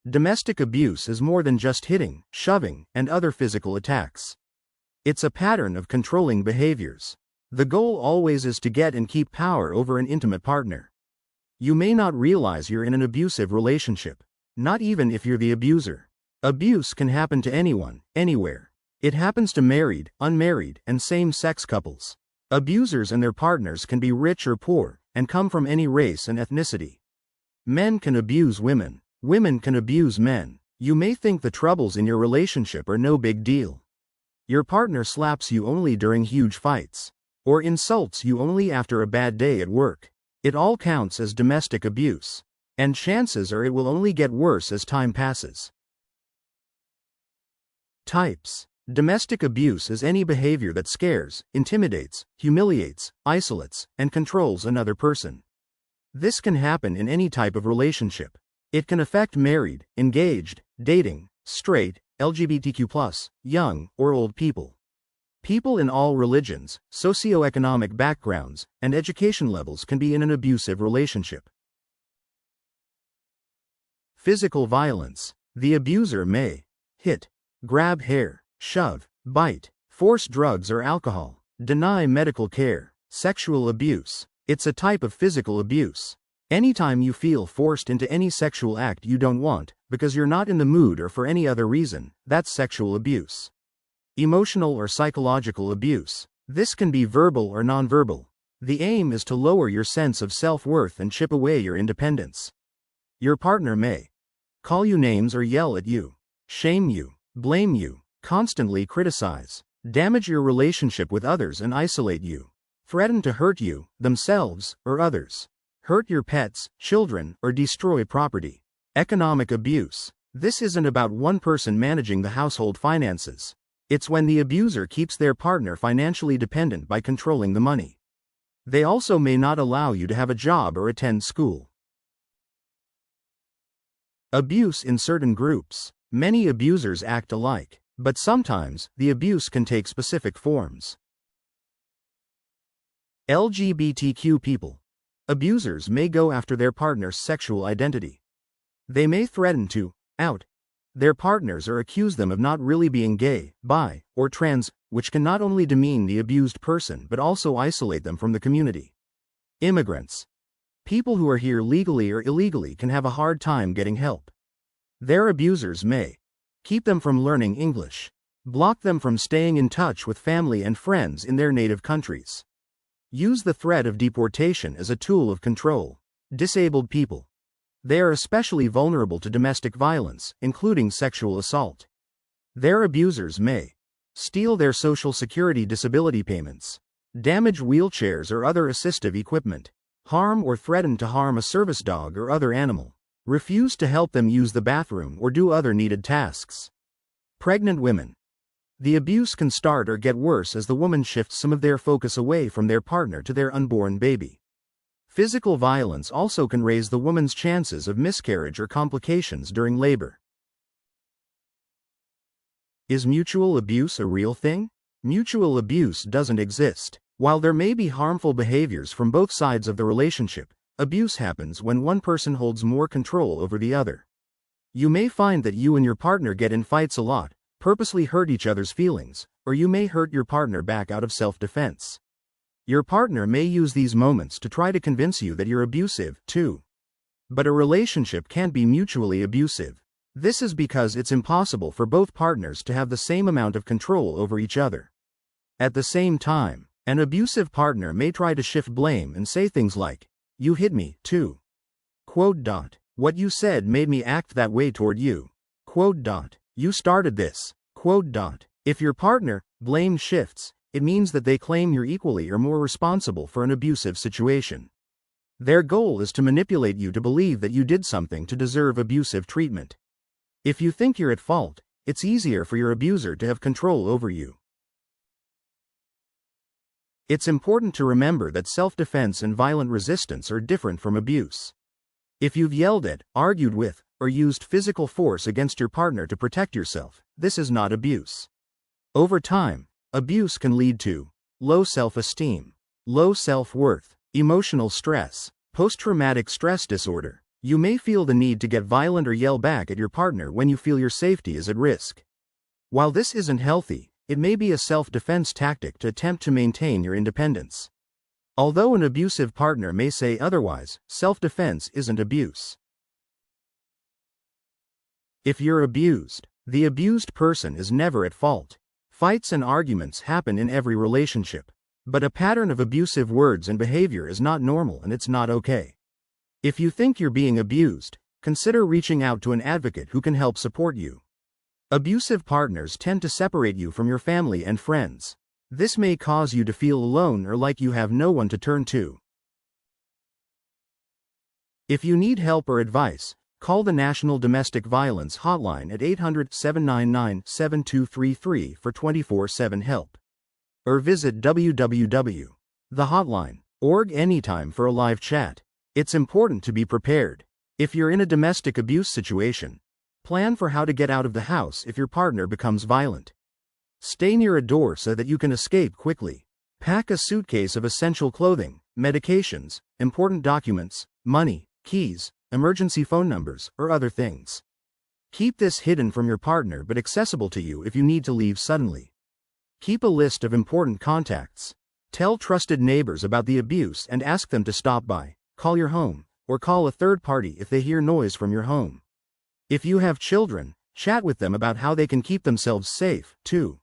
Domestic abuse is more than just hitting, shoving, and other physical attacks. It's a pattern of controlling behaviors. The goal always is to get and keep power over an intimate partner. You may not realize you're in an abusive relationship, not even if you're the abuser. Abuse can happen to anyone, anywhere. It happens to married, unmarried, and same-sex couples. Abusers and their partners can be rich or poor, and come from any race and ethnicity. Men can abuse women. Women can abuse men. You may think the troubles in your relationship are no big deal. Your partner slaps you only during huge fights, or insults you only after a bad day at work. It all counts as domestic abuse, and chances are it will only get worse as time passes. Types. Domestic abuse is any behavior that scares, intimidates, humiliates, isolates, and controls another person. This can happen in any type of relationship. It can affect married, engaged, dating, straight, LGBTQ+, young, or old people. People in all religions, socioeconomic backgrounds, and education levels can be in an abusive relationship. Physical violence. The abuser may hit, grab hair, shove, bite, force drugs or alcohol, deny medical care, sexual abuse. It's a type of physical abuse. Anytime you feel forced into any sexual act you don't want, because you're not in the mood or for any other reason, that's sexual abuse. Emotional or psychological abuse. This can be verbal or nonverbal. The aim is to lower your sense of self-worth and chip away your independence. Your partner may call you names or yell at you, shame you, blame you, constantly criticize, damage your relationship with others and isolate you, threaten to hurt you, themselves, or others, hurt your pets, children, or destroy property. Economic abuse. This isn't about one person managing the household finances. It's when the abuser keeps their partner financially dependent by controlling the money. They also may not allow you to have a job or attend school. Abuse in certain groups. Many abusers act alike, but sometimes the abuse can take specific forms. LGBTQ people. Abusers may go after their partner's sexual identity. They may threaten to out their partners or accuse them of not really being gay, bi, or trans, which can not only demean the abused person but also isolate them from the community. Immigrants. People who are here legally or illegally can have a hard time getting help. Their abusers may keep them from learning English, block them from staying in touch with family and friends in their native countries, use the threat of deportation as a tool of control. Disabled people. They are especially vulnerable to domestic violence, including sexual assault. Their abusers may steal their Social Security disability payments, damage wheelchairs or other assistive equipment, harm or threaten to harm a service dog or other animal, refuse to help them use the bathroom or do other needed tasks. Pregnant women. The abuse can start or get worse as the woman shifts some of their focus away from their partner to their unborn baby. Physical violence also can raise the woman's chances of miscarriage or complications during labor. Is mutual abuse a real thing? Mutual abuse doesn't exist. While there may be harmful behaviors from both sides of the relationship, abuse happens when one person holds more control over the other. You may find that you and your partner get in fights a lot, purposely hurt each other's feelings, or you may hurt your partner back out of self-defense. Your partner may use these moments to try to convince you that you're abusive, too. But a relationship can't be mutually abusive. This is because it's impossible for both partners to have the same amount of control over each other. At the same time, an abusive partner may try to shift blame and say things like, "You hit me, too." What you said made me act that way toward you. You started this. If your partner blame shifts, it means that they claim you're equally or more responsible for an abusive situation. Their goal is to manipulate you to believe that you did something to deserve abusive treatment. If you think you're at fault, it's easier for your abuser to have control over you. It's important to remember that self-defense and violent resistance are different from abuse. If you've yelled at, argued with, or used physical force against your partner to protect yourself, this is not abuse. Over time, abuse can lead to low self-esteem, low self-worth, emotional stress, post-traumatic stress disorder, You may feel the need to get violent or yell back at your partner when you feel your safety is at risk. While this isn't healthy, it may be a self-defense tactic to attempt to maintain your independence. Although an abusive partner may say otherwise, self-defense isn't abuse. If you're abused, the abused person is never at fault. Fights and arguments happen in every relationship. But a pattern of abusive words and behavior is not normal and it's not okay. If you think you're being abused, consider reaching out to an advocate who can help support you. Abusive partners tend to separate you from your family and friends. This may cause you to feel alone or like you have no one to turn to. If you need help or advice, call the National Domestic Violence Hotline at 800-799-7233 for 24/7 help. Or visit www.thehotline.org anytime for a live chat. It's important to be prepared. If you're in a domestic abuse situation, plan for how to get out of the house if your partner becomes violent. Stay near a door so that you can escape quickly. Pack a suitcase of essential clothing, medications, important documents, money, keys, emergency phone numbers, or other things. Keep this hidden from your partner but accessible to you if you need to leave suddenly. Keep a list of important contacts. Tell trusted neighbors about the abuse and ask them to stop by, call your home, or call a third party if they hear noise from your home. If you have children, chat with them about how they can keep themselves safe, too.